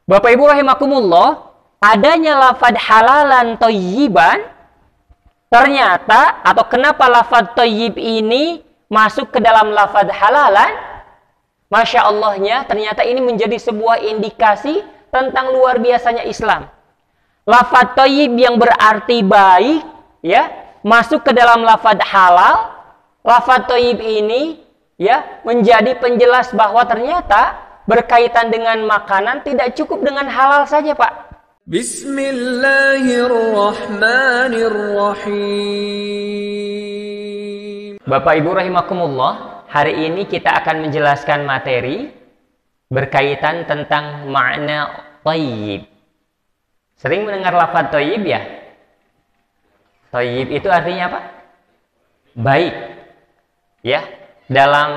Bapak Ibu rahimakumullah, adanya lafadz halalan thayyiban, ternyata atau kenapa lafadz thayyib ini masuk ke dalam lafadz halalan? Masya Allahnya, ternyata ini menjadi sebuah indikasi tentang luar biasanya Islam. Lafadz thayyib yang berarti baik, ya, masuk ke dalam lafadz halal. Lafadz thayyib ini, ya, menjadi penjelas bahwa ternyata berkaitan dengan makanan tidak cukup dengan halal saja, Pak. Bismillahirrahmanirrahim. Bapak Ibu rahimakumullah, hari ini kita akan menjelaskan materi berkaitan tentang makna thayyib. Sering mendengar lafaz thayyib ya? Thayyib itu artinya apa? Baik. Ya, dalam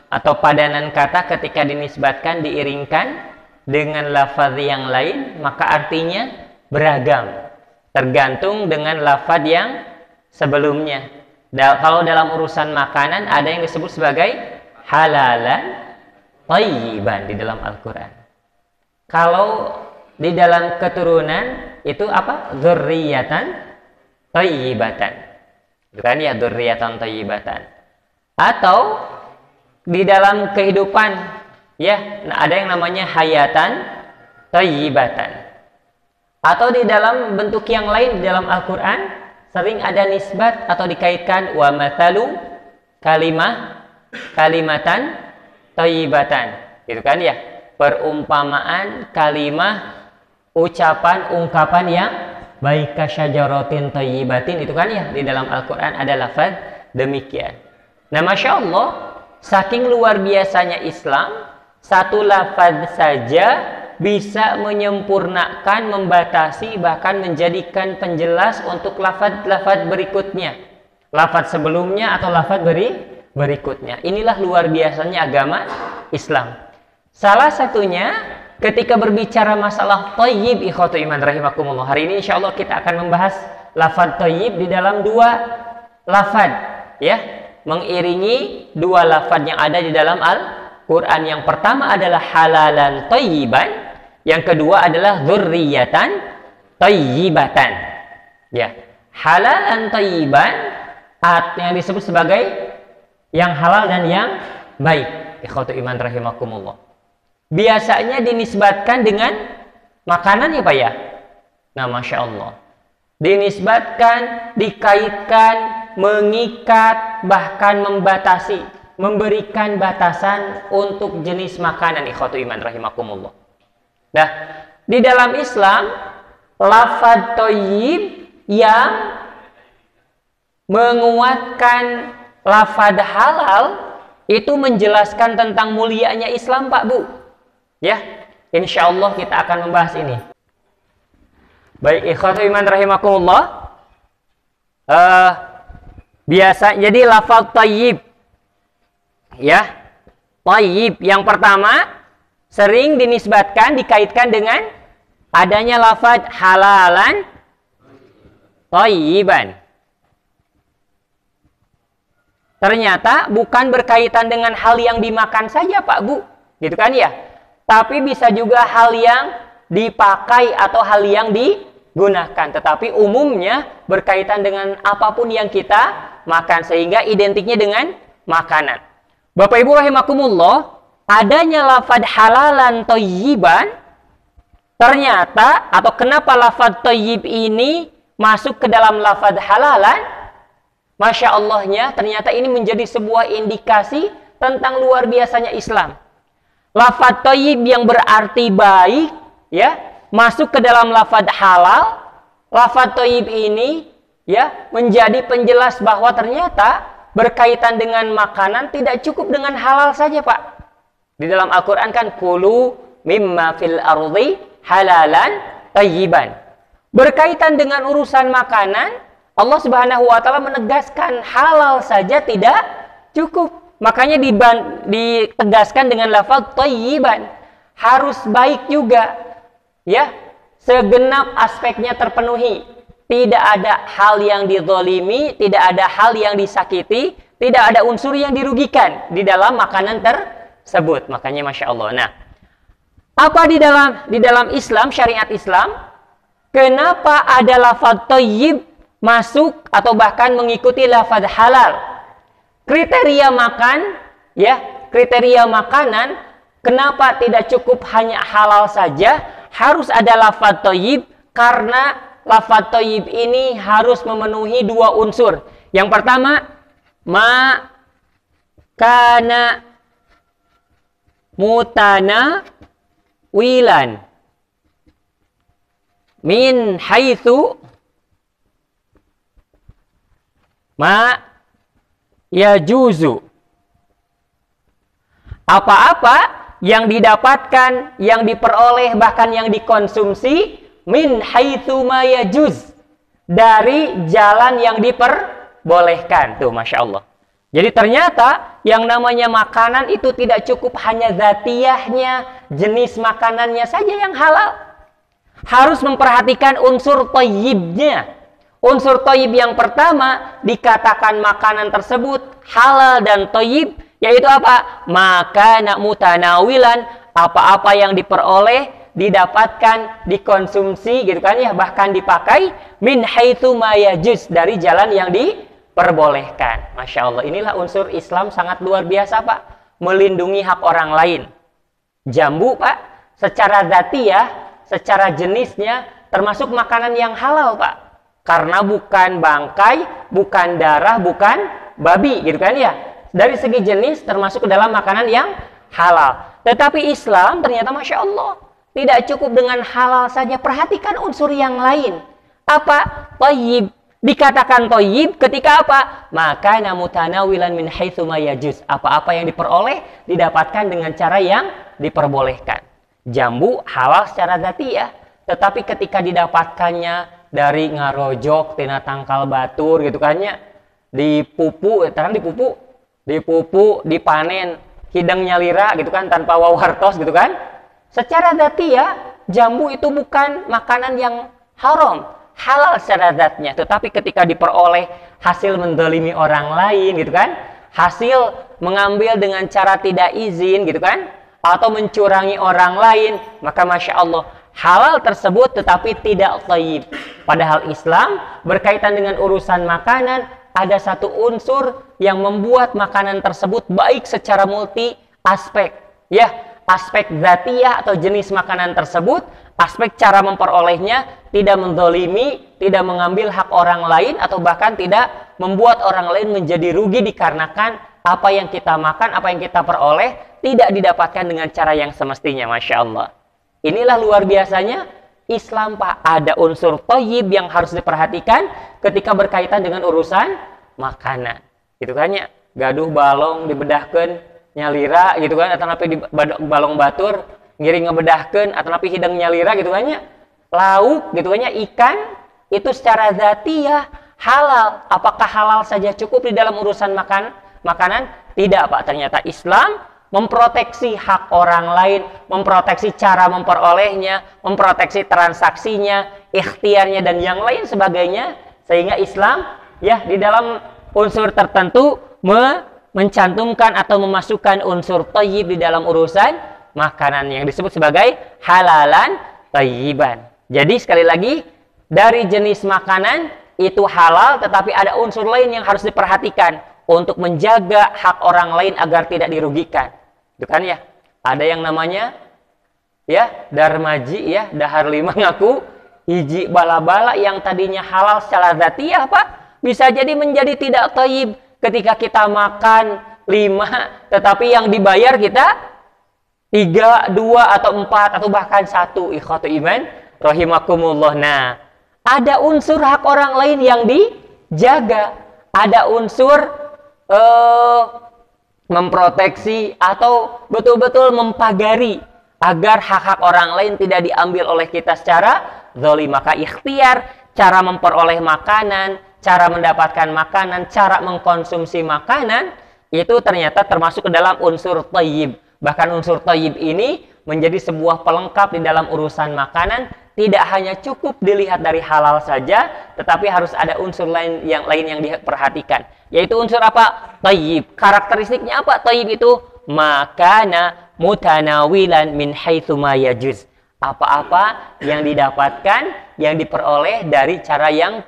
atau padanan kata ketika dinisbatkan diiringkan dengan lafaz yang lain, maka artinya beragam, tergantung dengan lafaz yang sebelumnya. Kalau dalam urusan makanan ada yang disebut sebagai halalan thayyiban di dalam Al-Quran. Kalau di dalam keturunan itu apa? Dzurriyyatan thayyibatan. Itu kan ya, dzurriyyatan thayyibatan. Atau di dalam kehidupan, ya, ada yang namanya hayatan thayyibatan. Atau di dalam bentuk yang lain di dalam Al-Quran sering ada nisbat atau dikaitkan wa mathalu kalimatan thayyibatan. Gitu kan ya, perumpamaan kalimah, ucapan, ungkapan yang baik, kasyajaratin thayyibatin. Itu kan ya, di dalam Al-Quran ada lafaz demikian. Nah, Masya Allah, saking luar biasanya Islam, satu lafaz saja bisa menyempurnakan, membatasi, bahkan menjadikan penjelas untuk lafaz-lafaz berikutnya. Lafaz sebelumnya atau lafaz berikutnya. Inilah luar biasanya agama Islam. Salah satunya ketika berbicara masalah thayyib, ikhwatu iman rahimakumullah. Hari ini insya Allah kita akan membahas lafaz thayyib di dalam dua lafaz, ya, mengiringi dua lafaz yang ada di dalam Al-Quran. Yang pertama adalah halalan thayyiban, yang kedua adalah dzurriyyatan thayyibatan. Ya, halalan thayyiban yang disebut sebagai yang halal dan yang baik. Ikhwatu iman rahimakumullah. Biasanya dinisbatkan dengan makanan ya Pak ya. Nah, Masya Allah, dinisbatkan, dikaitkan, mengikat, bahkan membatasi, memberikan batasan untuk jenis makanan, ikhwatu iman rahimakumullah. Nah, di dalam Islam, lafaz thayyib yang menguatkan lafaz halal itu menjelaskan tentang mulianya Islam, Pak Bu. Ya, insya Allah kita akan membahas ini. Baik, ikhwatu iman rahimakumullah. Biasa jadi lafaz thayyib, ya, thayyib yang pertama sering dinisbatkan, dikaitkan dengan adanya lafaz halalan thayyiban. Ternyata bukan berkaitan dengan hal yang dimakan saja Pak Bu, gitu kan ya, tapi bisa juga hal yang dipakai atau hal yang digunakan, tetapi umumnya berkaitan dengan apapun yang kita makan, sehingga identiknya dengan makanan. Bapak Ibu rahimakumullah, adanya lafadz halalan thayyiban, ternyata atau kenapa lafadz thayyib ini masuk ke dalam lafadz halalan? Masya Allahnya, ternyata ini menjadi sebuah indikasi tentang luar biasanya Islam. Lafadz thayyib yang berarti baik, ya, masuk ke dalam lafadz halal. Lafadz thayyib ini, ya, menjadi penjelas bahwa ternyata berkaitan dengan makanan tidak cukup dengan halal saja, Pak. Di dalam Al-Quran kan kulu mimma fil ardi halalan thayyiban. Berkaitan dengan urusan makanan, Allah Subhanahu wa taala menegaskan halal saja tidak cukup. Makanya ditegaskan dengan lafaz thayyiban. Harus baik juga. Ya, segenap aspeknya terpenuhi. Tidak ada hal yang dizalimi, tidak ada hal yang disakiti, tidak ada unsur yang dirugikan di dalam makanan tersebut. Makanya Masya Allah. Nah, Apa di dalam Islam, syariat Islam, kenapa ada lafaz thayyib masuk atau bahkan mengikuti lafaz halal? Kriteria makan, ya, kriteria makanan, kenapa tidak cukup hanya halal saja, harus ada lafaz thayyib, karena lafaz thayyib ini harus memenuhi dua unsur. Yang pertama, ma kana mutana wilan min haitsu ma yajuzu. Apa-apa yang didapatkan, yang diperoleh, bahkan yang dikonsumsi, min haitsu ma yajuz, dari jalan yang diperbolehkan. Tuh, Masya Allah. Jadi ternyata yang namanya makanan itu tidak cukup hanya zatiyahnya, jenis makanannya saja yang halal. Harus memperhatikan unsur thayyibnya. Unsur thayyib yang pertama, dikatakan makanan tersebut halal dan thayyib, yaitu apa? Makana mutanawilan, apa-apa yang diperoleh, didapatkan, dikonsumsi, gitu kan ya, bahkan dipakai, min haitsu ma yajuz, dari jalan yang diperbolehkan. Masya Allah, inilah unsur Islam sangat luar biasa, Pak. Melindungi hak orang lain. Jambu, Pak, secara zatiyah, secara jenisnya, termasuk makanan yang halal, Pak. Karena bukan bangkai, bukan darah, bukan babi, gitu kan ya. Dari segi jenis termasuk ke dalam makanan yang halal. Tetapi Islam ternyata Masya Allah, tidak cukup dengan halal saja. Perhatikan unsur yang lain. Apa? Thayyib. Dikatakan thayyib ketika apa? Maka namutanawilan min haitsu ma yajuz. Apa-apa yang diperoleh didapatkan dengan cara yang diperbolehkan. Jambu halal secara zatiyah, tetapi ketika didapatkannya dari ngarojok, tina tangkal batur, gitu kan ya, dipupu, dipanen, hidang nyalira, gitu kan, tanpa wawartos, gitu kan. Secara zatiyah, jambu itu bukan makanan yang haram, halal secara zatnya, tetapi ketika diperoleh hasil mendolimi orang lain, gitu kan, hasil mengambil dengan cara tidak izin, gitu kan, atau mencurangi orang lain, maka Masya Allah, halal tersebut tetapi tidak thayyib. Padahal Islam berkaitan dengan urusan makanan, ada satu unsur yang membuat makanan tersebut baik secara multi aspek, ya, aspek zatiyah atau jenis makanan tersebut, aspek cara memperolehnya, tidak mendolimi, tidak mengambil hak orang lain, atau bahkan tidak membuat orang lain menjadi rugi dikarenakan apa yang kita makan, apa yang kita peroleh tidak didapatkan dengan cara yang semestinya. Masya Allah. Inilah luar biasanya Islam, Pak. Ada unsur thayyib yang harus diperhatikan ketika berkaitan dengan urusan makanan. Gitu kan ya, gaduh balong dibedahkeun nyalira, gitu kan, atau napi di balong batur ngiring ngebedahkeun, atau napi hidang nyalira, gitu kan ya. Lauk, gitu kan ya, ikan itu secara zatiyah halal. Apakah halal saja cukup di dalam urusan makanan? Tidak, Pak. Ternyata Islam memproteksi hak orang lain, memproteksi cara memperolehnya, memproteksi transaksinya, ikhtiarnya, dan yang lain sebagainya. Sehingga Islam, ya, di dalam unsur tertentu mencantumkan atau memasukkan unsur thayyib di dalam urusan makanan yang disebut sebagai halalan thayyiban. Jadi sekali lagi, dari jenis makanan itu halal, tetapi ada unsur lain yang harus diperhatikan untuk menjaga hak orang lain agar tidak dirugikan. Itu kan ya, ada yang namanya ya darmaji, ya, dahar lima ngaku hiji bala-bala yang tadinya halal secara zatiyah, Pak, bisa jadi menjadi tidak thayyib ketika kita makan 5, tetapi yang dibayar kita 3, 2, atau 4, atau bahkan 1. Ikhwatu iman rahimakumullah. Nah, ada unsur hak orang lain yang dijaga, ada unsur memproteksi atau betul-betul mempagari agar hak-hak orang lain tidak diambil oleh kita secara zalim. Maka ikhtiar, cara memperoleh makanan, cara mendapatkan makanan, cara mengkonsumsi makanan, itu ternyata termasuk ke dalam unsur thayyib. Bahkan unsur thayyib ini menjadi sebuah pelengkap di dalam urusan makanan. Tidak hanya cukup dilihat dari halal saja, tetapi harus ada unsur lain yang diperhatikan. Yaitu unsur apa? Thayyib. Karakteristiknya apa? Thayyib itu makana mutanawilan min haitsu ma yajuz. Apa-apa yang didapatkan, yang diperoleh dari cara yang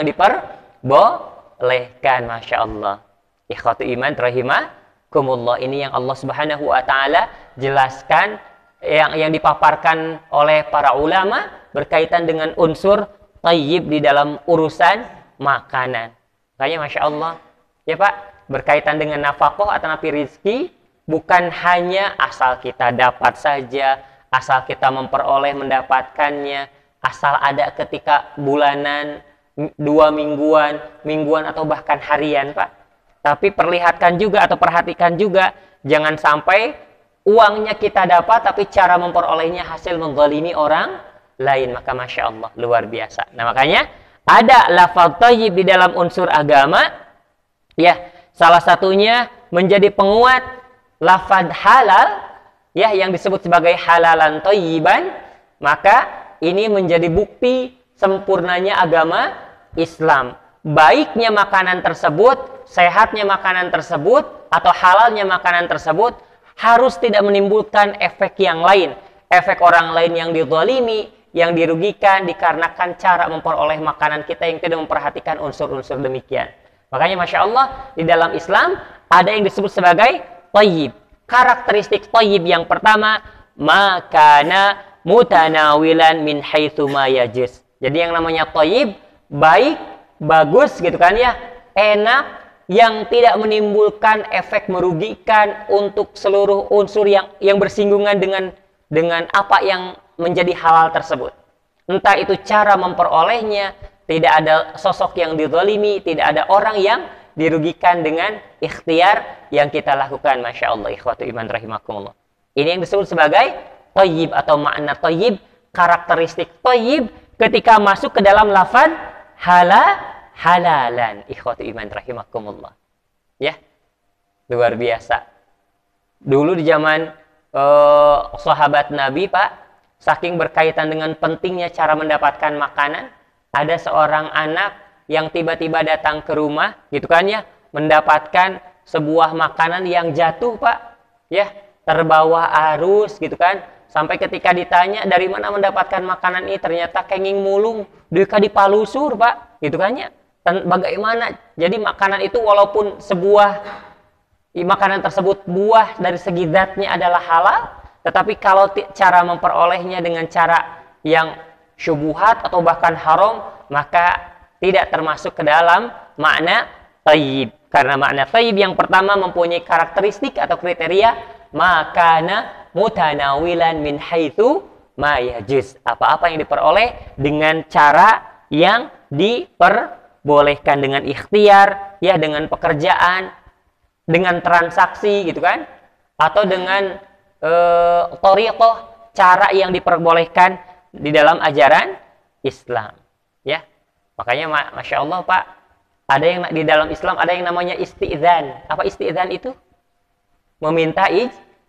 diperbolehkan. Masya Allah. Ikhwatu iman rahimakumullah. Ini yang Allah Subhanahu wa taala jelaskan, yang dipaparkan oleh para ulama berkaitan dengan unsur thayyib di dalam urusan makanan. Makanya Masya Allah, ya Pak, berkaitan dengan nafkah atau napi rizki, bukan hanya asal kita dapat saja, asal kita memperoleh mendapatkannya, asal ada ketika bulanan, 2 mingguan atau bahkan harian, Pak. Tapi perlihatkan juga atau perhatikan juga, jangan sampai uangnya kita dapat tapi cara memperolehnya hasil menzalimi orang lain. Maka Masya Allah, luar biasa. Nah makanya ada lafaz thayyib di dalam unsur agama, ya, salah satunya menjadi penguat lafaz halal, ya, yang disebut sebagai halalan thayyiban. Maka ini menjadi bukti sempurnanya agama Islam. Baiknya makanan tersebut, sehatnya makanan tersebut, atau halalnya makanan tersebut harus tidak menimbulkan efek yang lain, efek orang lain yang dizalimi, yang dirugikan dikarenakan cara memperoleh makanan kita yang tidak memperhatikan unsur-unsur demikian. Makanya Masya Allah, di dalam Islam ada yang disebut sebagai thayyib. Karakteristik thayyib yang pertama, makana mutanawilan min haitsu ma yajuz. Jadi yang namanya thayyib, baik, bagus gitu kan ya, enak, yang tidak menimbulkan efek merugikan untuk seluruh unsur yang bersinggungan dengan apa yang menjadi halal tersebut. Entah itu cara memperolehnya, tidak ada sosok yang dizalimi, tidak ada orang yang dirugikan dengan ikhtiar yang kita lakukan. Masya Allah, ikhwatu iman rahimakumullah. Ini yang disebut sebagai thayyib atau makna thayyib, karakteristik thayyib ketika masuk ke dalam lafaz halalan. Ikhwatu iman rahimakumullah. Ya, luar biasa. Dulu di zaman sahabat Nabi, Pak, saking berkaitan dengan pentingnya cara mendapatkan makanan, ada seorang anak yang tiba-tiba datang ke rumah, gitu kan ya, mendapatkan sebuah makanan yang jatuh, Pak, ya, terbawa arus, gitu kan, sampai ketika ditanya dari mana mendapatkan makanan ini, ternyata kenging mulung, duka dipalusur, Pak, gitu kan ya. Dan bagaimana? Jadi makanan itu walaupun makanan tersebut buah dari segi zatnya adalah halal, tetapi kalau cara memperolehnya dengan cara yang syubhat atau bahkan haram, maka tidak termasuk ke dalam makna thayyib. Karena makna thayyib yang pertama mempunyai karakteristik atau kriteria makana mutanawilan min haitsu ma yajuz. Apa-apa yang diperoleh dengan cara yang diperbolehkan, dengan ikhtiar, ya, dengan pekerjaan, dengan transaksi, gitu kan, atau dengan thariqah, cara yang diperbolehkan di dalam ajaran Islam, ya. Makanya Masya Allah, Pak, ada yang di dalam Islam ada yang namanya isti'dzan. Apa isti'dzan itu? Meminta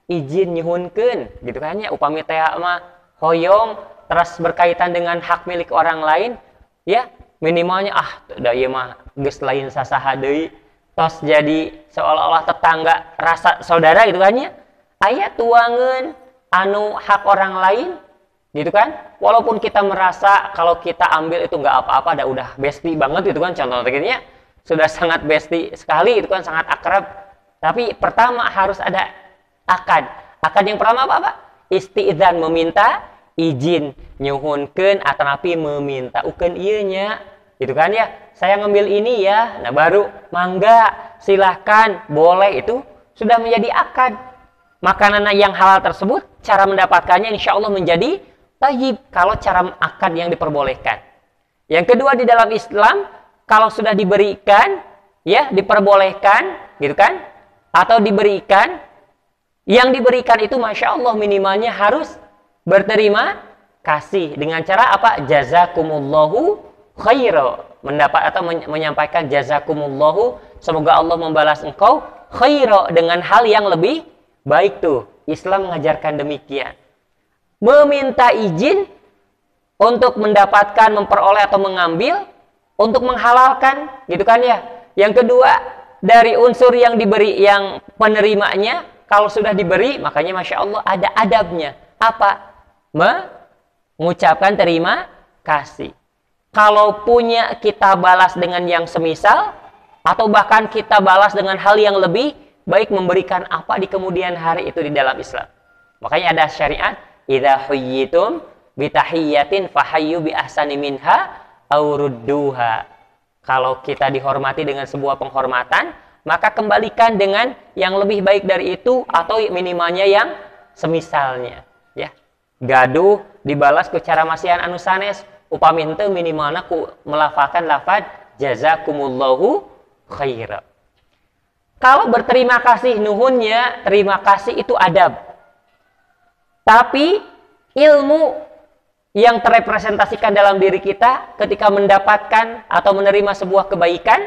izin nyuhunkeun, gitu kan ya. Upami teh mah hoyong terus berkaitan dengan hak milik orang lain, ya, minimalnya da ieu mah geus lain sasaha deui, tos jadi seolah-olah tetangga rasa saudara, gitu kan ya. Aya tuangeun anu hak orang lain, gitu kan, walaupun kita merasa kalau kita ambil itu nggak apa-apa, udah bestie banget, gitu kan, contohnya sudah sangat bestie sekali, itu kan, sangat akrab. Tapi pertama harus ada akad yang pertama apa? Isti'dzan, meminta izin, nyuhunkeun atanapi meminta ukeun ieu nya, gitu kan ya, saya ngambil ini ya, nah baru mangga, silahkan, boleh, itu sudah menjadi akad. Makanan yang halal tersebut, cara mendapatkannya insya Allah menjadi thayyib kalau cara akad yang diperbolehkan. Yang kedua, di dalam Islam kalau sudah diberikan, ya, diperbolehkan, gitu kan, atau diberikan, yang diberikan itu Masya Allah minimalnya harus berterima kasih dengan cara apa? Jazakumullahu khaira, mendapat atau menyampaikan jazakumullahu, semoga Allah membalas engkau khaira, dengan hal yang lebih baik. Tuh Islam mengajarkan demikian. Meminta izin untuk mendapatkan, memperoleh atau mengambil, untuk menghalalkan, gitu kan ya. Yang kedua, dari unsur yang diberi, yang penerimanya, kalau sudah diberi, makanya Masya Allah ada adabnya. Apa? Mengucapkan terima kasih. Kalau punya, kita balas dengan yang semisal, atau bahkan kita balas dengan hal yang lebih baik, memberikan apa di kemudian hari itu di dalam Islam. Makanya ada syariat, idza huyyitum bitahiyyatin fahayyu bi ahsani minha aw rudduha. Kalau kita dihormati dengan sebuah penghormatan, maka kembalikan dengan yang lebih baik dari itu, atau minimalnya yang semisalnya. Ya, gaduh dibalas ku cara masihan anu sanes, upami henteu minimalna ku melafalkan lafaz jazakumullahu khairan. Kalau berterima kasih, nuhunnya terima kasih itu adab. Tapi ilmu yang terrepresentasikan dalam diri kita ketika mendapatkan atau menerima sebuah kebaikan,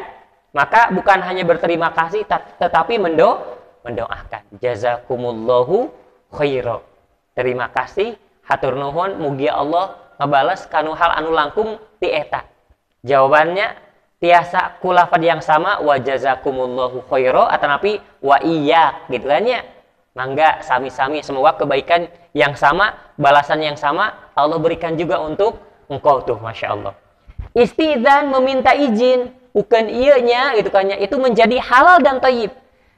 maka bukan hanya berterima kasih, tetapi mendoakan. Jazakumullahu khairan. Terima kasih, hatur nuhun, mugi Allah ngebalas kanu hal anu langkung ti eta. Jawabannya tiasa kulafad yang sama, wa jazakumullahu khairan, atanapi wa iya, gitu kan ya. Mangga sami-sami, semoga kebaikan yang sama, balasan yang sama Allah berikan juga untuk engkau tuh, Masya Allah. Istidzan, meminta izin, bukan ianya, gitu kan ya, itu menjadi halal dan thayyib.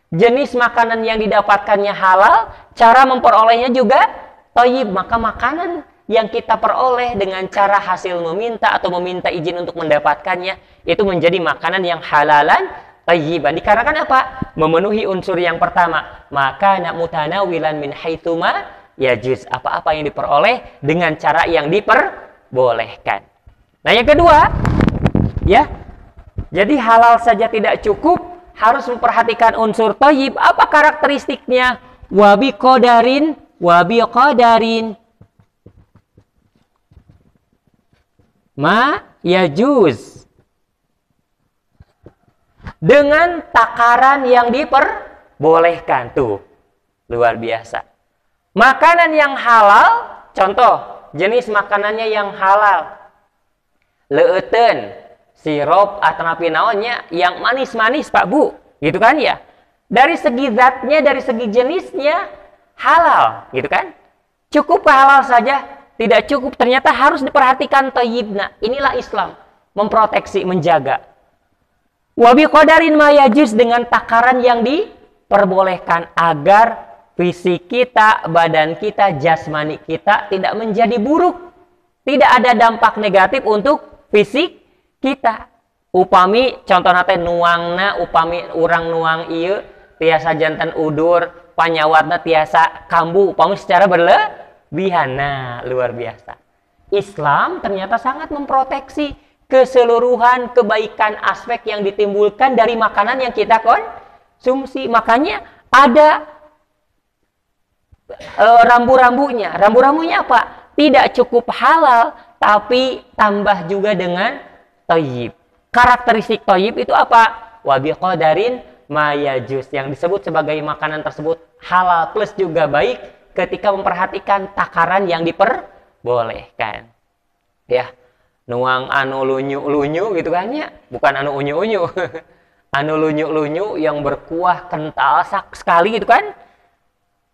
Jenis makanan yang didapatkannya halal, cara memperolehnya juga thayyib. Maka makanan yang kita peroleh dengan cara hasil meminta atau meminta izin untuk mendapatkannya, itu menjadi makanan yang halalan thayyiban. Dikarenakan apa? Memenuhi unsur yang pertama, maka nak mutanawilan min haitsuma yajuz, apa-apa yang diperoleh dengan cara yang diperbolehkan. Nah, yang kedua, ya, jadi halal saja tidak cukup, harus memperhatikan unsur thayyib. Apa karakteristiknya? Wabi qadarin ma yajuz, dengan takaran yang diperbolehkan. Tuh, luar biasa. Makanan yang halal, contoh jenis makanannya yang halal, leueuten, sirup atanapi naonnya yang manis-manis Pak Bu, gitu kan ya. Dari segi zatnya, dari segi jenisnya halal, gitu kan. Cukup halal saja? Tidak cukup, ternyata harus diperhatikan thayyibna. Inilah Islam, memproteksi, menjaga. Wabi qadarin ma yajuz, dengan takaran yang diperbolehkan, agar fisik kita, badan kita, jasmani kita tidak menjadi buruk. Tidak ada dampak negatif untuk fisik kita. Upami contohna teh nuangna, upami urang nuang ieu tiasa jantan udur, panyawatna tiasa kambuh, upami secara berlebihan. Nah, luar biasa. Islam ternyata sangat memproteksi keseluruhan kebaikan aspek yang ditimbulkan dari makanan yang kita konsumsi. Makanya ada rambu-rambunya. Rambu-rambunya apa? Tidak cukup halal, tapi tambah juga dengan thayyib. Karakteristik thayyib itu apa? Wabi qadarin ma yajuz, yang disebut sebagai makanan tersebut halal plus juga baik ketika memperhatikan takaran yang diperbolehkan. Ya, nuang anu lunyu-lunyu gitu kan ya, bukan anu unyu-unyu. Anu lunyu-lunyu yang berkuah kental sekali gitu kan.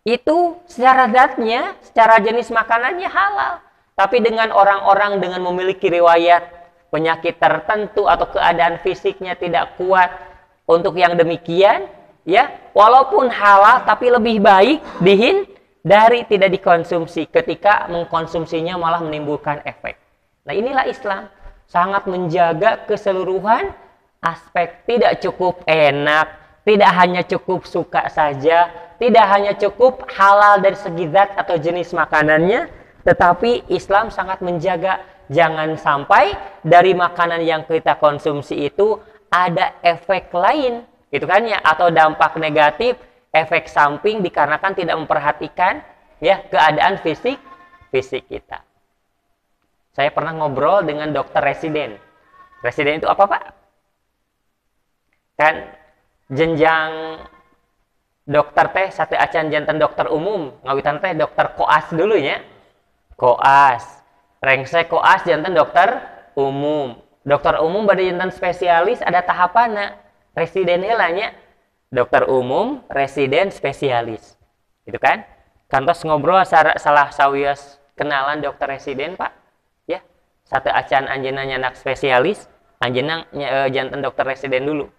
Itu secara zatnya, secara jenis makanannya halal. Tapi dengan orang-orang dengan memiliki riwayat penyakit tertentu atau keadaan fisiknya tidak kuat untuk yang demikian, ya, walaupun halal tapi lebih baik dihindari, tidak dikonsumsi. Ketika mengkonsumsinya malah menimbulkan efek. Nah, inilah Islam, sangat menjaga keseluruhan aspek. Tidak cukup enak, tidak hanya cukup suka saja, tidak hanya cukup halal dari segi zat atau jenis makanannya, tetapi Islam sangat menjaga jangan sampai dari makanan yang kita konsumsi itu ada efek lain, gitu kan ya, atau dampak negatif, efek samping dikarenakan tidak memperhatikan ya keadaan fisik kita. Saya pernah ngobrol dengan dokter residen. Residen itu apa, Pak? Kan jenjang dokter teh satu acan jantan dokter umum, ngawitan teh dokter koas dulu ya. Koas, rengsek koas jantan dokter umum. Dokter umum pada jantan spesialis ada tahapanna. Residen heulanya. Dokter umum, residen, spesialis. gitu kan. Kantos ngobrol salah sawios kenalan dokter residen Pak, ya satu acan anjeunna nyandak spesialis, anjeunna janten dokter residen dulu,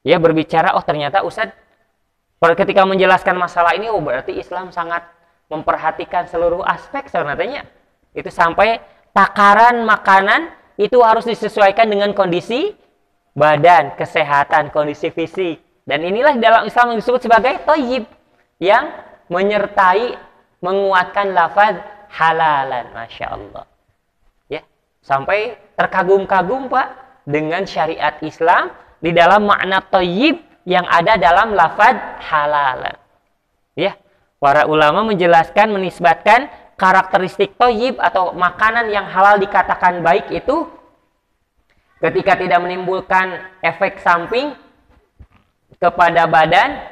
ya berbicara, oh ternyata Ustadz ketika menjelaskan masalah ini, oh berarti Islam sangat memperhatikan seluruh aspek sebenarnya, itu sampai takaran makanan itu harus disesuaikan dengan kondisi badan, kesehatan, kondisi fisik. Dan inilah dalam Islam yang disebut sebagai thayyib, yang menyertai menguatkan lafaz halalan. Masya Allah. Ya, sampai terkagum-kagum Pak dengan syariat Islam di dalam makna thayyib yang ada dalam lafaz halalan. Ya, para ulama menjelaskan, menisbatkan karakteristik thayyib atau makanan yang halal dikatakan baik itu ketika tidak menimbulkan efek samping kepada badan,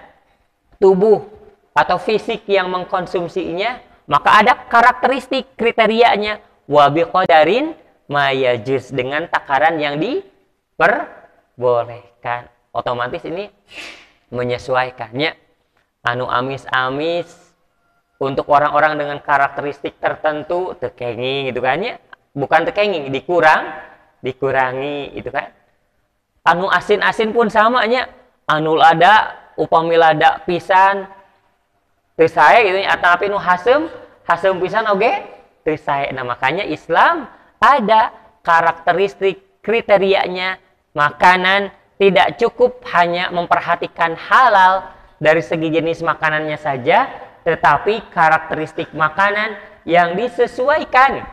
tubuh, atau fisik yang mengkonsumsinya, maka ada karakteristik kriterianya, wa biqadarin ma yajuz, dengan takaran yang diperbolehkan. Otomatis ini menyesuaikannya. Anu amis-amis untuk orang-orang dengan karakteristik tertentu, tekenging gitu kan ya, bukan tekenging, dikurangi gitu kan. Anu asin-asin pun samanya, anu lada upami lada pisan teu sae gitu nya, atapi nu hasem pisan oge teu sae. Nah, makanya Islam ada karakteristik kriterianya makanan, tidak cukup hanya memperhatikan halal dari segi jenis makanannya saja, tetapi karakteristik makanan yang disesuaikan,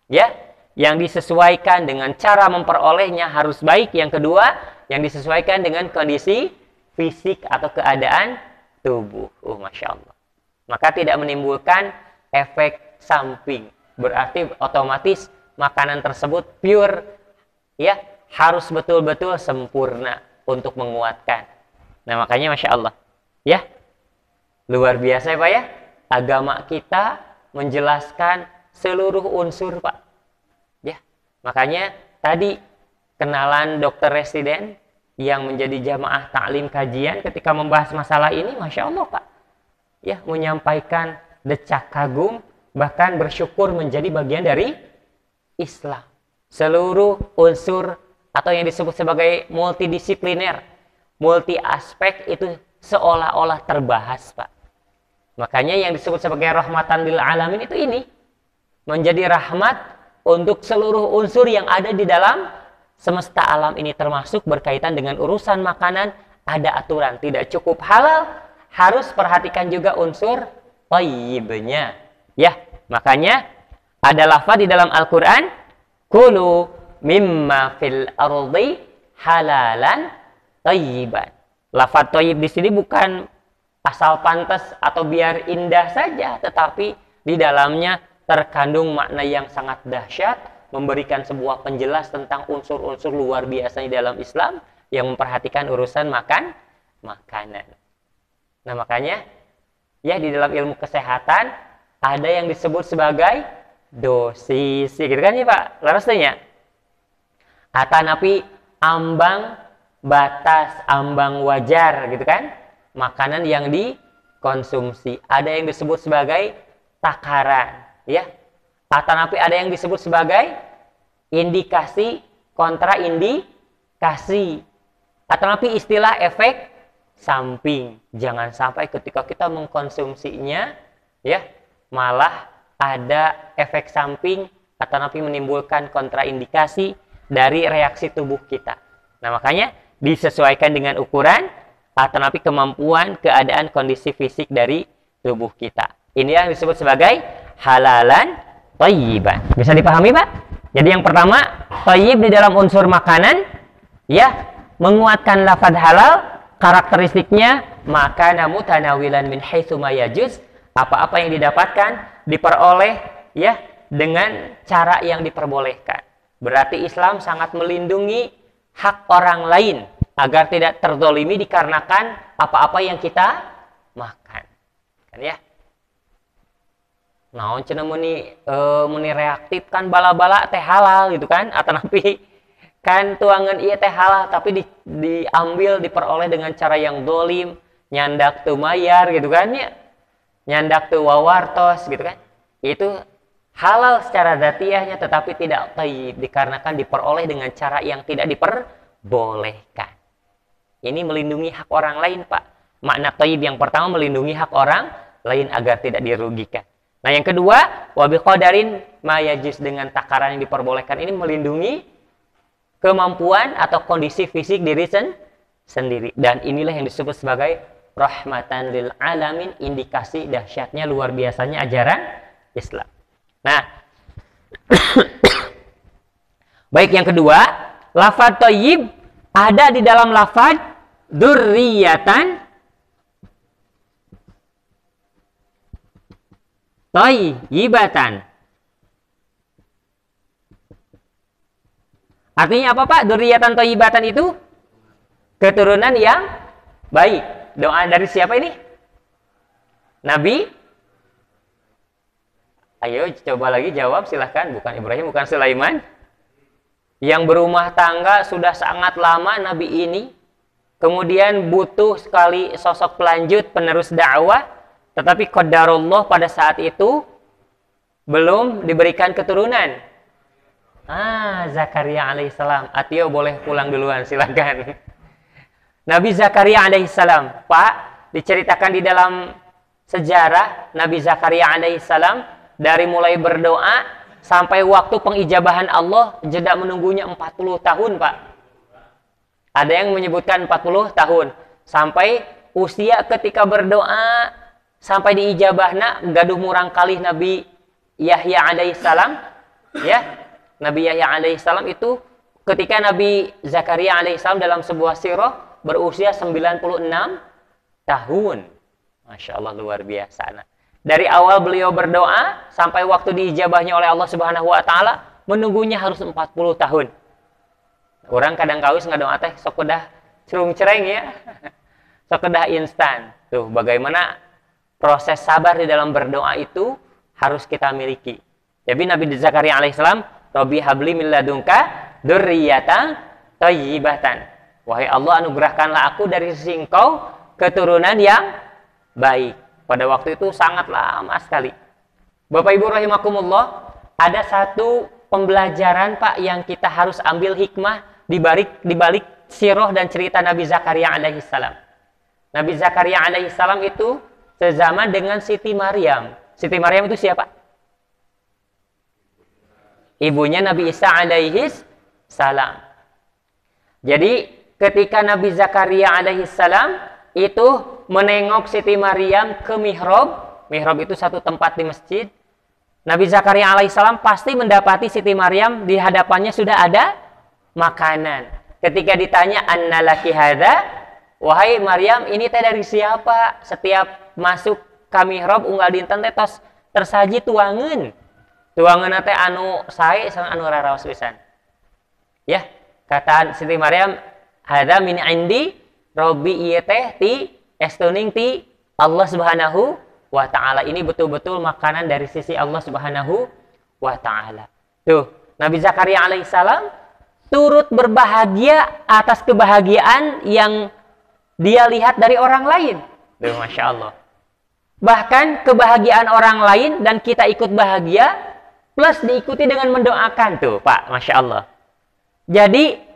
ya, yang disesuaikan dengan cara memperolehnya harus baik. Yang kedua, yang disesuaikan dengan kondisi fisik atau keadaan tubuh. Masya Allah. Maka tidak menimbulkan efek samping. Berarti otomatis makanan tersebut pure, ya, harus betul-betul sempurna untuk menguatkan. Nah, makanya Masya Allah, ya. Luar biasa ya Pak ya, agama kita menjelaskan seluruh unsur Pak. Ya, makanya tadi kenalan dokter residen yang menjadi jamaah taklim kajian ketika membahas masalah ini, Masya Allah Pak. Ya, menyampaikan decak kagum, bahkan bersyukur menjadi bagian dari Islam. Seluruh unsur atau yang disebut sebagai multidisipliner, multi aspek itu seolah-olah terbahas Pak. Makanya yang disebut sebagai rahmatan lil alamin itu ini, menjadi rahmat untuk seluruh unsur yang ada di dalam semesta alam ini, termasuk berkaitan dengan urusan makanan. Ada aturan, tidak cukup halal, harus perhatikan juga unsur thayyibnya. Ya, makanya ada lafaz di dalam Al-Qur'an, kulu mimma fil ardi halalan thayyiban. Lafaz thayyib di sini bukan asal pantas atau biar indah saja, tetapi di dalamnya terkandung makna yang sangat dahsyat, memberikan sebuah penjelas tentang unsur-unsur luar biasa di dalam Islam yang memperhatikan urusan makanan. Nah, makanya ya di dalam ilmu kesehatan ada yang disebut sebagai dosis, gitu kan ya Pak? Larasnya atanapi ambang batas, ambang wajar gitu kan, makanan yang dikonsumsi. Ada yang disebut sebagai takaran, ya. Atanapi ada yang disebut sebagai indikasi, kontraindikasi. Atanapi istilah efek samping. Jangan sampai ketika kita mengkonsumsinya, ya, malah ada efek samping atanapi menimbulkan kontraindikasi dari reaksi tubuh kita. Nah, makanya disesuaikan dengan ukuran atanapi kemampuan, keadaan, kondisi fisik dari tubuh kita. Ini yang disebut sebagai halalan thayyiban. Bisa dipahami Pak? Jadi yang pertama, thayyib di dalam unsur makanan, ya, menguatkan lafaz halal, karakteristiknya makana mutanawilan min haitsu ma yajuz, apa-apa yang didapatkan diperoleh, ya, dengan cara yang diperbolehkan. Berarti Islam sangat melindungi hak orang lain agar tidak terzolimi dikarenakan apa-apa yang kita makan, kan ya. Naon cenah muni reaktif kan bala-bala teh halal gitu kan, atanapi kan tuangan ieu teh halal tapi diambil diperoleh dengan cara yang dolim, nyandak teu mayar gitu kan ya. nyandak teu wawartos gitu kan. Itu halal secara dzatiyahnya tetapi tidak thayyib dikarenakan diperoleh dengan cara yang tidak diperbolehkan. Ini melindungi hak orang lain, Pak. Makna thayyib yang pertama melindungi hak orang lain agar tidak dirugikan. Nah, yang kedua, wa biqadarin ma yajuz, dengan takaran yang diperbolehkan ini melindungi kemampuan atau kondisi fisik diri sendiri. Dan inilah yang disebut sebagai rahmatan lil alamin, indikasi dahsyatnya luar biasanya ajaran Islam. Nah, baik, yang kedua, lafaz thayyib ada di dalam lafaz dzurriyatan thayyibatan. Artinya apa, Pak? Dzurriyatan thayyibatan itu keturunan yang baik. Doa dari siapa ini? Nabi? Ayo coba lagi jawab, silahkan. Bukan Ibrahim, bukan Sulaiman. Yang berumah tangga sudah sangat lama Nabi ini. Kemudian butuh sekali sosok pelanjut, penerus dakwah. Tetapi qadarullah pada saat itu belum diberikan keturunan. Zakaria alaihissalam. Atio boleh pulang duluan, silahkan. Nabi Zakaria alaihissalam, Pak, diceritakan di dalam sejarah Nabi Zakaria alaihissalam dari mulai berdoa sampai waktu pengijabahan Allah jeda menunggunya 40 tahun, Pak. Ada yang menyebutkan 40 tahun. Sampai usia ketika berdoa sampai diijabahna gaduh murang kalih Nabi Yahya alaihissalam, ya. Nabi Yahya alaihissalam itu ketika Nabi Zakaria alaihissalam dalam sebuah sirah berusia 96 tahun. Masya Allah, luar biasa. Nah, dari awal beliau berdoa sampai waktu diijabahnya oleh Allah Subhanahu wa taala menunggunya harus 40 tahun. Orang kadang kawis ngadoa teh sok udah cerung-cereng ya. Sok udah instan. Tuh bagaimana proses sabar di dalam berdoa itu harus kita miliki. Jadi Nabi Zakaria alaihissalam, Rabbi habli min ladunka dzurriyyatan thayyibatan. Wahai Allah, anugerahkanlah aku dari sisi Engkau keturunan yang baik. Pada waktu itu sangat lama sekali. Bapak Ibu rahimakumullah, ada satu pembelajaran, Pak, yang kita harus ambil hikmah di balik sirah dan cerita Nabi Zakaria alaihissalam. Nabi Zakaria alaihissalam itu sezaman dengan Siti Maryam. Siti Maryam itu siapa? Ibunya Nabi Isa alaihissalam. Jadi ketika Nabi Zakaria alaihissalam itu menengok Siti Maryam ke mihrab. Mihrab itu satu tempat di masjid. Nabi Zakaria alaihissalam pasti mendapati Siti Maryam di hadapannya sudah ada makanan. Ketika ditanya, anna laki hadza, wahai Maryam, ini teh dari siapa? Setiap masuk ke mihrab unggal dinten teh tos tersaji tuangeun. Tuangeun teh anu sae sareng anu raraos pisan. Ya, kata Siti Maryam, hadza min indi Robbi ieu teh ti estuning ti Allah Subhanahu wa taala. Ini betul-betul makanan dari sisi Allah Subhanahu wa taala. Tuh, Nabi Zakaria alaihissalam turut berbahagia atas kebahagiaan yang dia lihat dari orang lain. Tuh, Masya Allah. Bahkan kebahagiaan orang lain dan kita ikut bahagia plus diikuti dengan mendoakan. Tuh, Pak, Masya Allah. Jadi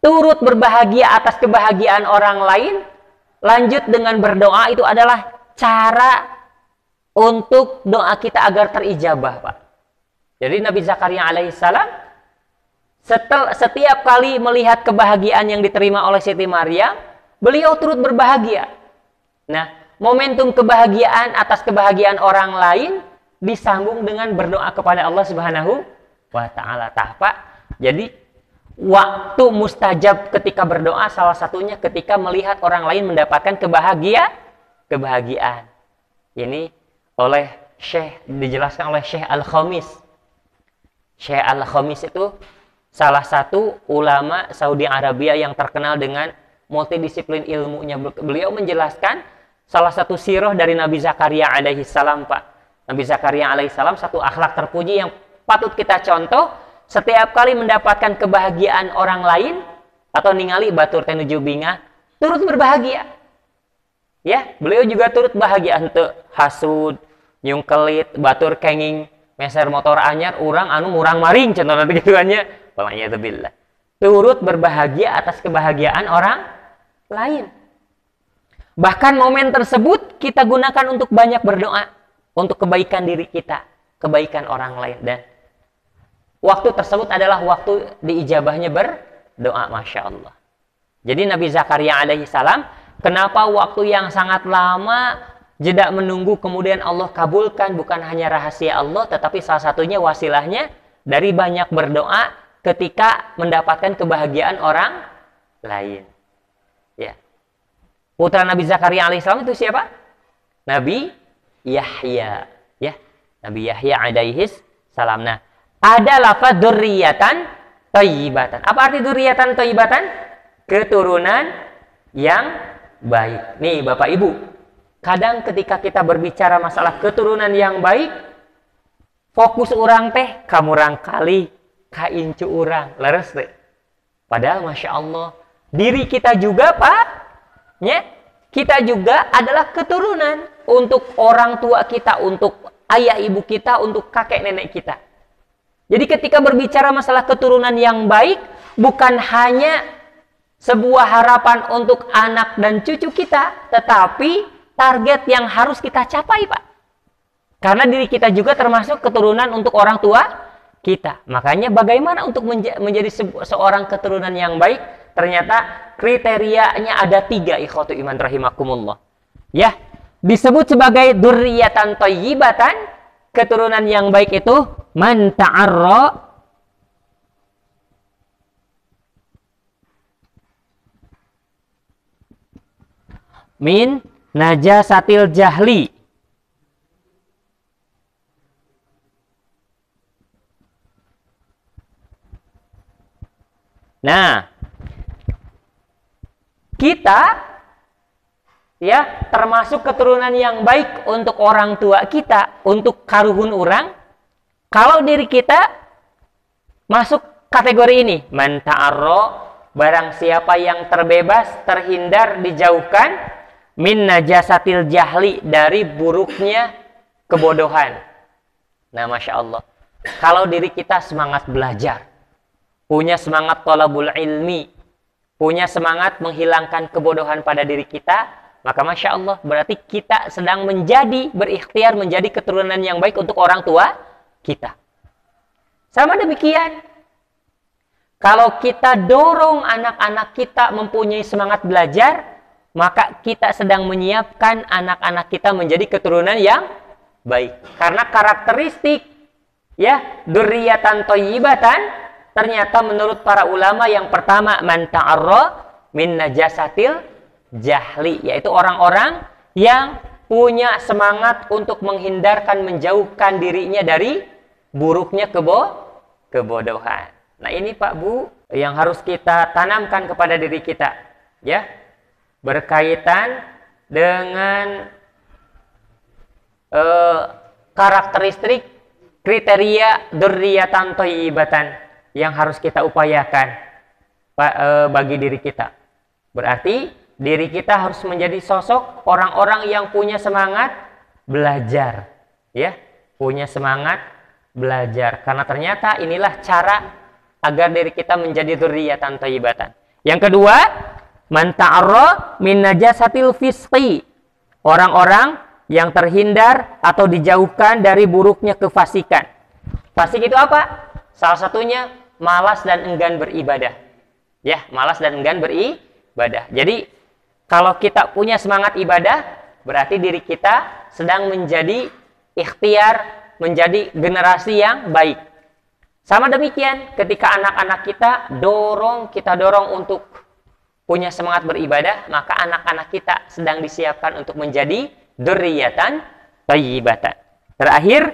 turut berbahagia atas kebahagiaan orang lain, lanjut dengan berdoa, itu adalah cara untuk doa kita agar terijabah, Pak. Jadi Nabi Zakaria alaihissalam setiap kali melihat kebahagiaan yang diterima oleh Siti Maryam, beliau turut berbahagia. Nah, momentum kebahagiaan atas kebahagiaan orang lain disambung dengan berdoa kepada Allah Subhanahu wa taala. Pak. Jadi waktu mustajab ketika berdoa salah satunya ketika melihat orang lain mendapatkan kebahagiaan. Ini oleh dijelaskan oleh Syekh Al-Khamis. Syekh Al-Khamis itu salah satu ulama Saudi Arabia yang terkenal dengan multidisiplin ilmunya. Beliau menjelaskan salah satu sirah dari Nabi Zakaria alaihissalam, Pak. Nabi Zakaria alaihissalam satu akhlak terpuji yang patut kita contoh. Setiap kali mendapatkan kebahagiaan orang lain atau ningali batur teh nuju bingah, turut berbahagia. Ya, beliau juga turut bahagia henteu hasud, nyungkelit, batur kenging, meser motor anyar, urang anu murang maring contohna gitu kan ya. Wala'iyadzubillah. Turut berbahagia atas kebahagiaan orang lain. Bahkan momen tersebut kita gunakan untuk banyak berdoa untuk kebaikan diri kita, kebaikan orang lain, dan waktu tersebut adalah waktu diijabahnya berdoa, masya Allah. Jadi Nabi Zakaria alaihi salam, kenapa waktu yang sangat lama jeda menunggu kemudian Allah kabulkan, bukan hanya rahasia Allah, tetapi salah satunya wasilahnya dari banyak berdoa ketika mendapatkan kebahagiaan orang lain. Ya. Putra Nabi Zakaria alaihissalam itu siapa? Nabi Yahya. Ya. Nabi Yahya alaihi salam. Nah, ada lafaz dzurriyyatan thayyibatan. Apa arti dzurriyyatan thayyibatan? Keturunan yang baik. Nih Bapak Ibu, kadang ketika kita berbicara masalah keturunan yang baik, fokus orang teh kamurang kali kaincu orang leres teh. Padahal masya Allah, diri kita juga Pak, ya, kita juga adalah keturunan untuk orang tua kita, untuk ayah ibu kita, untuk kakek nenek kita. Jadi ketika berbicara masalah keturunan yang baik, bukan hanya sebuah harapan untuk anak dan cucu kita, tetapi target yang harus kita capai, Pak. Karena diri kita juga termasuk keturunan untuk orang tua kita. Makanya bagaimana untuk menjadi seorang keturunan yang baik? Ternyata kriterianya ada 3, ikhwatu iman rahimakumullah. Ya, disebut sebagai dzurriyyatan thayyibatan, keturunan yang baik itu man ta'arra min najasatil jahli. Nah, kita ya termasuk keturunan yang baik untuk orang tua kita, untuk karuhun orang, kalau diri kita masuk kategori ini, man ta'arra, barang siapa yang terbebas, terhindar, dijauhkan min najasatil jahli, dari buruknya kebodohan. Nah, masya Allah, kalau diri kita semangat belajar, punya semangat thalabul ilmi, punya semangat menghilangkan kebodohan pada diri kita, maka masya Allah berarti kita sedang berikhtiar menjadi keturunan yang baik untuk orang tua kita. Sama demikian, kalau kita dorong anak-anak kita mempunyai semangat belajar, maka kita sedang menyiapkan anak-anak kita menjadi keturunan yang baik. Karena karakteristik ya dzurriyyatan thayyibatan, ternyata menurut para ulama yang pertama man ta'arra min najasatil jahli, yaitu orang-orang yang punya semangat untuk menghindarkan, menjauhkan dirinya dari buruknya kebodohan. Nah, ini Pak Bu yang harus kita tanamkan kepada diri kita, ya, berkaitan dengan karakteristik kriteria dzurriyyatan thayyibatan yang harus kita upayakan bagi diri kita. Berarti diri kita harus menjadi sosok orang-orang yang punya semangat belajar, ya, punya semangat belajar. Karena ternyata inilah cara agar diri kita menjadi dzurriyyatan thayyibatan. Yang kedua, man ta'arra min najasatil fisqi, orang-orang yang terhindar atau dijauhkan dari buruknya kefasikan. Fasik itu apa? Salah satunya malas dan enggan beribadah. Ya, malas dan enggan beribadah. Jadi, kalau kita punya semangat ibadah, berarti diri kita sedang menjadi ikhtiar, menjadi generasi yang baik. Sama demikian, ketika anak-anak kita dorong untuk punya semangat beribadah, maka anak-anak kita sedang disiapkan untuk menjadi dzurriyyatan thayyibatan. Terakhir,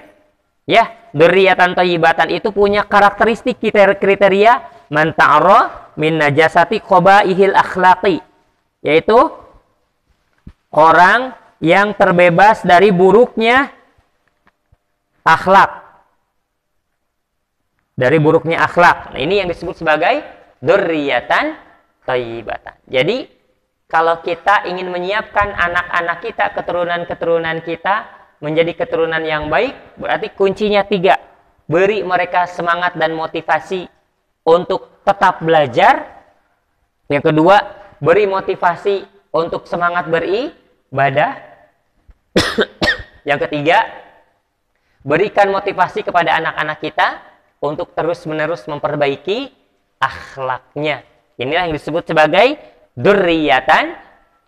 ya, dzurriyyatan thayyibatan itu punya karakteristik kriteria man ta'arra min najasati qabaihil akhlaqi, yaitu orang yang terbebas dari buruknya akhlak. Dari buruknya akhlak. Nah, ini yang disebut sebagai dzurriyyatan thayyibatan. Jadi, kalau kita ingin menyiapkan anak-anak kita, keturunan-keturunan kita menjadi keturunan yang baik, berarti kuncinya 3. Beri mereka semangat dan motivasi untuk tetap belajar. Yang kedua, beri motivasi untuk semangat beribadah. Yang ketiga, berikan motivasi kepada anak-anak kita untuk terus-menerus memperbaiki akhlaknya. Inilah yang disebut sebagai dzurriyyatan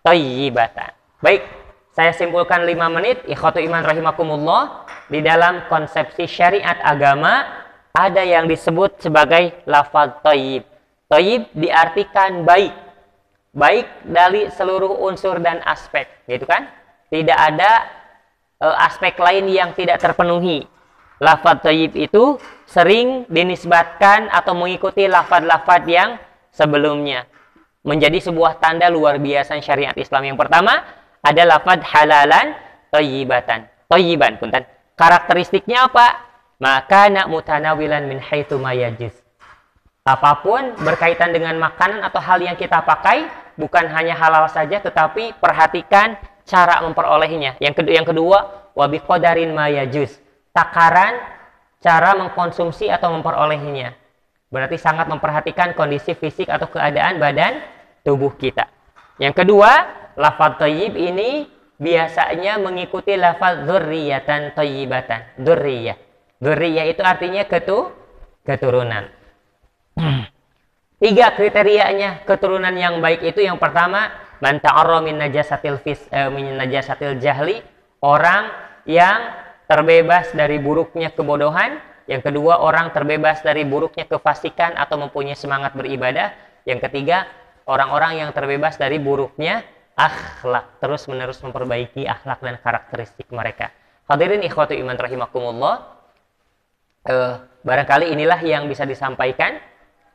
thayyibatan. Baik, saya simpulkan 5 menit. Ikhwatu iman rahimakumullah, di dalam konsepsi syariat agama ada yang disebut sebagai lafaz thayyib. Thayyib diartikan baik. Baik dari seluruh unsur dan aspek, gitu kan? Tidak ada aspek lain yang tidak terpenuhi. Lafaz thayyib itu sering dinisbatkan atau mengikuti lafaz-lafaz yang sebelumnya. Menjadi sebuah tanda luar biasa syariat Islam. Yang pertama ada lafaz halalan thayyibatan. Thayyiban, punten. Karakteristiknya apa? Maka nak mutanawilan min haitsu ma yajiz. Apapun berkaitan dengan makanan atau hal yang kita pakai, bukan hanya halal saja, tetapi perhatikan cara memperolehnya. Yang kedua, wa biqadarin ma yajuz. Takaran cara mengkonsumsi atau memperolehnya. Berarti sangat memperhatikan kondisi fisik atau keadaan badan tubuh kita. Yang kedua, lafaz thayyib ini biasanya mengikuti lafaz dzurriyyatan thayyibatan. Dzurriyyah. Dzurriyyah itu artinya keturunan. 3 kriterianya keturunan yang baik itu, yang pertama, man ta'arra min najasatil jahli, orang yang terbebas dari buruknya kebodohan. Yang kedua, orang terbebas dari buruknya kefasikan atau mempunyai semangat beribadah. Yang ketiga, orang-orang yang terbebas dari buruknya akhlak, terus-menerus memperbaiki akhlak dan karakteristik mereka. Hadirin ikhwatu iman rahimakumullah, barangkali inilah yang bisa disampaikan.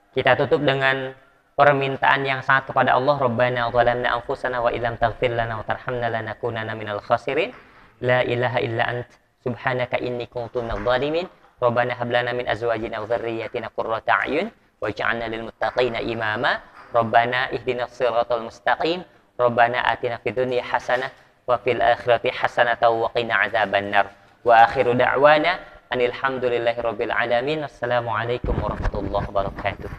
Kita tutup dengan permintaan yang sangat kepada Allah. Rabbana zalamna anfusana wa illam taghfir lana wa tarhamna lanakunanna minal khasirin. La ilaha illa ant subhanaka inni kuntu minadh dhalimin. Rabbana hab lana min azwajina wa dhurriyyatina qurrata a'yun waj'alna lil muttaqina imama. Rabbana ihdinas siratal mustaqim. Rabbana atina fid dunya hasanah wa fil akhirati hasanah wa qina adzabannar. Wa akhiru da'wana anil hamdulillahi rabbil alamin. Assalamualaikum warahmatullahi wabarakatuh.